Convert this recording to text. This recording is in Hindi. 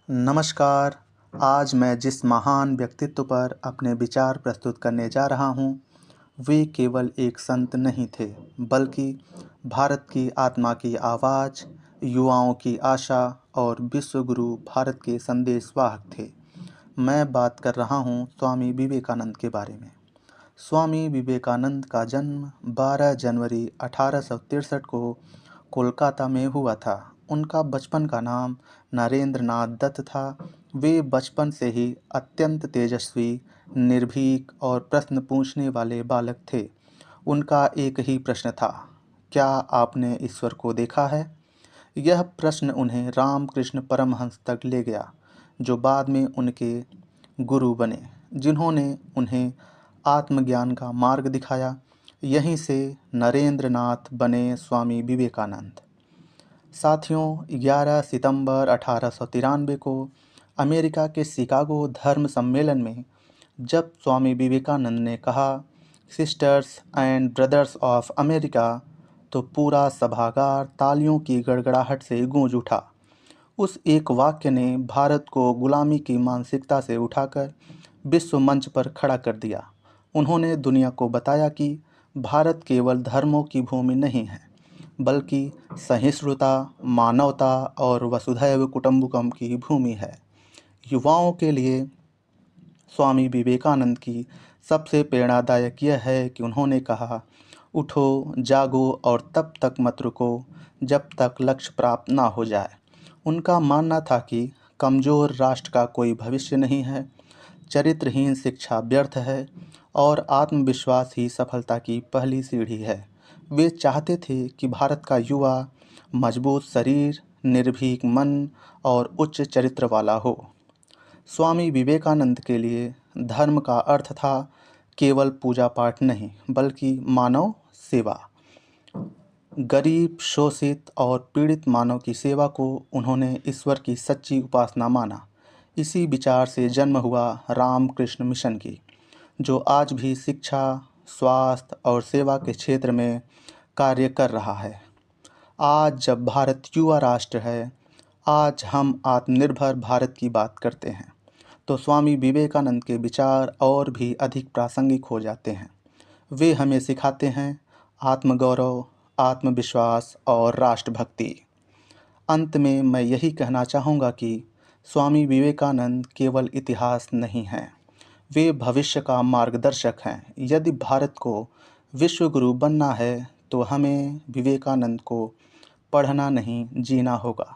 नमस्कार। आज मैं जिस महान व्यक्तित्व पर अपने विचार प्रस्तुत करने जा रहा हूँ, वे केवल एक संत नहीं थे, बल्कि भारत की आत्मा की आवाज़, युवाओं की आशा और विश्वगुरु भारत के संदेशवाहक थे। मैं बात कर रहा हूँ स्वामी विवेकानंद के बारे में। स्वामी विवेकानंद का जन्म 12 जनवरी 1863 को कोलकाता में हुआ था। उनका बचपन का नाम नरेंद्र नाथ दत्त था। वे बचपन से ही अत्यंत तेजस्वी, निर्भीक और प्रश्न पूछने वाले बालक थे। उनका एक ही प्रश्न था, क्या आपने ईश्वर को देखा है? यह प्रश्न उन्हें रामकृष्ण परमहंस तक ले गया, जो बाद में उनके गुरु बने, जिन्होंने उन्हें आत्मज्ञान का मार्ग दिखाया। यहीं से नरेंद्र नाथ बने स्वामी विवेकानंद। साथियों, 11 सितंबर 1893 को अमेरिका के शिकागो धर्म सम्मेलन में जब स्वामी विवेकानंद ने कहा, sisters and brothers of America, तो पूरा सभागार तालियों की गड़गड़ाहट से गूंज उठा। उस एक वाक्य ने भारत को गुलामी की मानसिकता से उठाकर विश्व मंच पर खड़ा कर दिया। उन्होंने दुनिया को बताया कि भारत केवल धर्मों की भूमि नहीं है, बल्कि सहिष्णुता, मानवता और वसुधैव कुटुंबकम की भूमि है। युवाओं के लिए स्वामी विवेकानंद की सबसे प्रेरणादायक यह है कि उन्होंने कहा, उठो, जागो और तब तक मत रुको जब तक लक्ष्य प्राप्त ना हो जाए। उनका मानना था कि कमज़ोर राष्ट्र का कोई भविष्य नहीं है, चरित्रहीन शिक्षा व्यर्थ है और आत्मविश्वास ही सफलता की पहली सीढ़ी है। वे चाहते थे कि भारत का युवा मजबूत शरीर, निर्भीक मन और उच्च चरित्र वाला हो। स्वामी विवेकानंद के लिए धर्म का अर्थ था केवल पूजा पाठ नहीं, बल्कि मानव सेवा। गरीब, शोषित और पीड़ित मानव की सेवा को उन्होंने ईश्वर की सच्ची उपासना माना। इसी विचार से जन्म हुआ रामकृष्ण मिशन की, जो आज भी शिक्षा, स्वास्थ्य और सेवा के क्षेत्र में कार्य कर रहा है। आज जब भारत युवा राष्ट्र है, आज हम आत्मनिर्भर भारत की बात करते हैं, तो स्वामी विवेकानंद के विचार और भी अधिक प्रासंगिक हो जाते हैं। वे हमें सिखाते हैं आत्मगौरव, आत्मविश्वास और राष्ट्रभक्ति। अंत में मैं यही कहना चाहूँगा कि स्वामी विवेकानंद केवल इतिहास नहीं हैं, वे भविष्य का मार्गदर्शक हैं। यदि भारत को विश्वगुरु बनना है, तो हमें विवेकानंद को पढ़ना नहीं, जीना होगा।